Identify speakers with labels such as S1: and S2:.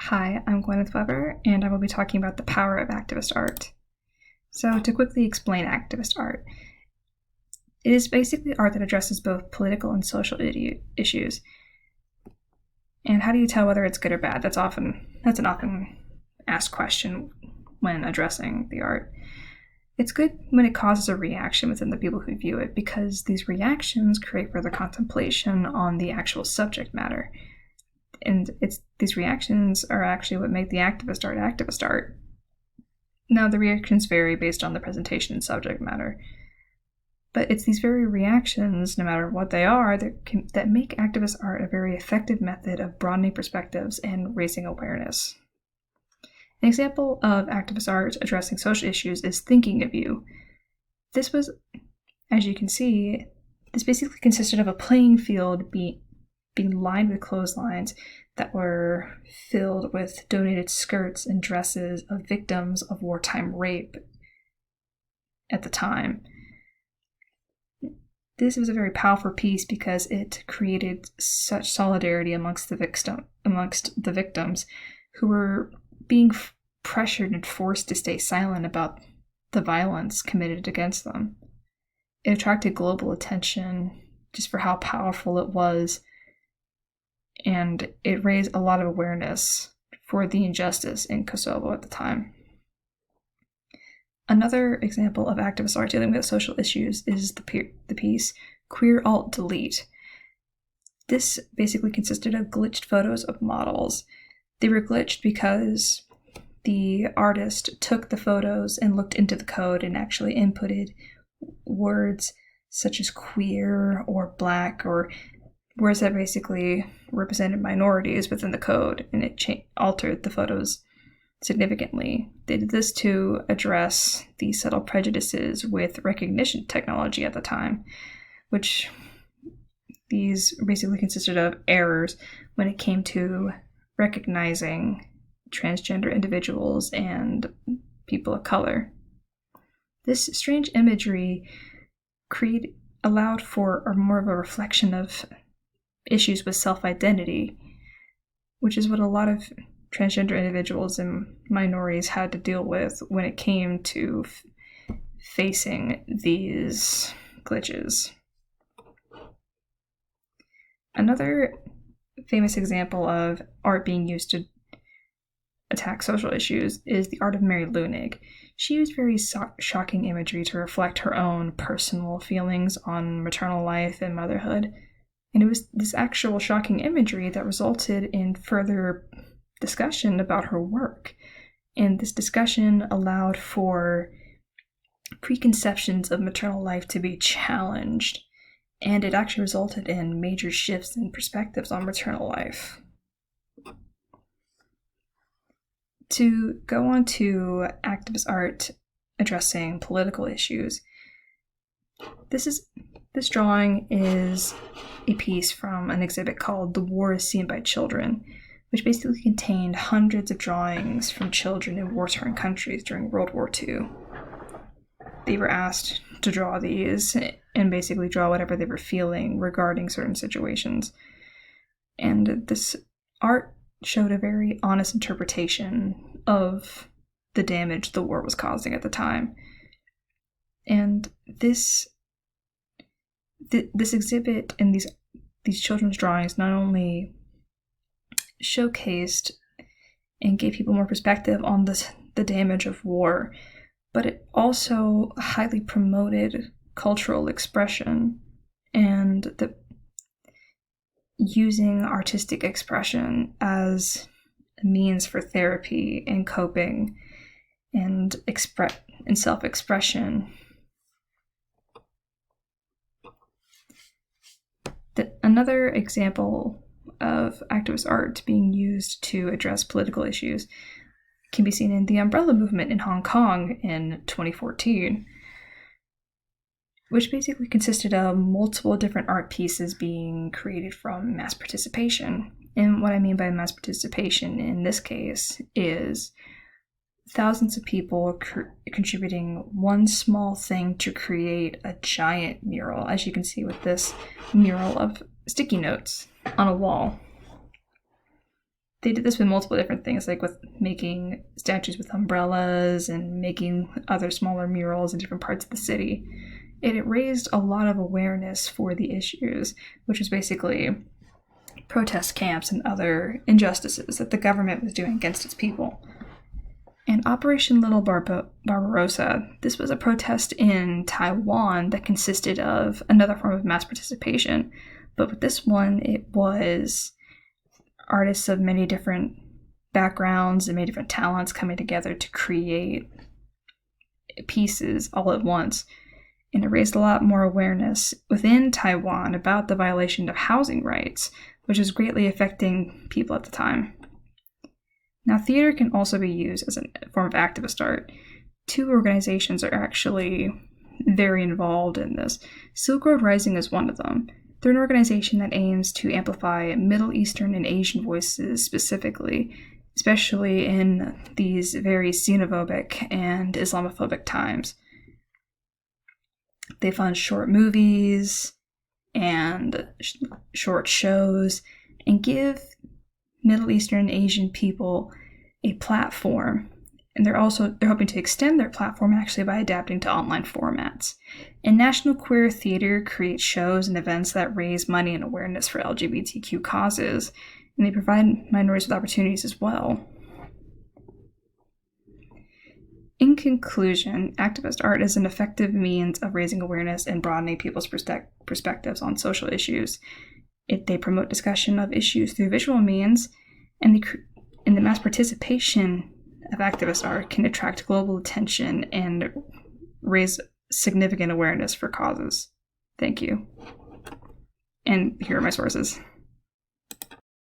S1: Hi, I'm Gwyneth Weber, and I will be talking about the power of activist art. So, to quickly explain activist art, it is basically art that addresses both political and social issues. And how do you tell whether it's good or bad? That's an often asked question when addressing the art. It's good when it causes a reaction within the people who view it, because these reactions create further contemplation on the actual subject matter. And these reactions are actually what make the activist art. Now, the reactions vary based on the presentation and subject matter, but it's these very reactions, no matter what they are, that make activist art a very effective method of broadening perspectives and raising awareness. An example of activist art addressing social issues is Thinking of You. This was, as you can see, this basically consisted of a playing field being lined with clotheslines that were filled with donated skirts and dresses of victims of wartime rape at the time. This was a very powerful piece because it created such solidarity amongst the victims who were being pressured and forced to stay silent about the violence committed against them. It attracted global attention just for how powerful it was, and it raised a lot of awareness for the injustice in Kosovo at the time. Another example of activist art dealing with social issues is the piece Queer Alt Delete. This basically consisted of glitched photos of models. They were glitched because the artist took the photos and looked into the code and actually inputted words such as queer or black or words that basically represented minorities within the code, and it altered the photos significantly. They did this to address the subtle prejudices with recognition technology at the time, which these basically consisted of errors when it came to recognizing transgender individuals and people of color. This strange imagery allowed for more of a reflection of issues with self-identity, which is what a lot of transgender individuals and minorities had to deal with when it came to facing these glitches. Another famous example of art being used to attack social issues is the art of Mary Leunig. She used very shocking imagery to reflect her own personal feelings on maternal life and motherhood. And it was this actual shocking imagery that resulted in further discussion about her work. And this discussion allowed for preconceptions of maternal life to be challenged. And it actually resulted in major shifts in perspectives on maternal life. To go on to activist art addressing political issues, this drawing is a piece from an exhibit called The War is Seen by Children, which basically contained hundreds of drawings from children in war-torn countries during World War II. They were asked to draw these and basically draw whatever they were feeling regarding certain situations. And this art showed a very honest interpretation of the damage the war was causing at the time. And this exhibit and these children's drawings not only showcased and gave people more perspective on the damage of war, but it also highly promoted cultural expression and using artistic expression as a means for therapy and coping and self-expression. Another example of activist art being used to address political issues can be seen in the Umbrella Movement in Hong Kong in 2014, which basically consisted of multiple different art pieces being created from mass participation. And what I mean by mass participation in this case is thousands of people contributing one small thing to create a giant mural, as you can see with this mural of sticky notes on a wall. they did this with multiple different things, like with making statues with umbrellas and making other smaller murals in different parts of the city. It raised a lot of awareness for the issues, which was basically protest camps and other injustices that the government was doing against its people. And Operation Little Barbarossa, this was a protest in Taiwan that consisted of another form of mass participation. But with this one, it was artists of many different backgrounds and many different talents coming together to create pieces all at once. And it raised a lot more awareness within Taiwan about the violation of housing rights, which was greatly affecting people at the time. Now, theater can also be used as a form of activist art. Two organizations are actually very involved in this. Silk Road Rising is one of them. They're an organization that aims to amplify Middle Eastern and Asian voices specifically, especially in these very xenophobic and Islamophobic times. They fund short movies and short shows and give Middle Eastern and Asian people a platform. And they're hoping to extend their platform actually by adapting to online formats. And National Queer Theater creates shows and events that raise money and awareness for LGBTQ causes, and they provide minorities with opportunities as well. In conclusion, activist art is an effective means of raising awareness and broadening people's perspectives on social issues. They promote discussion of issues through visual means, and the mass participation of activist art can attract global attention and raise significant awareness for causes. Thank you. And here are my sources.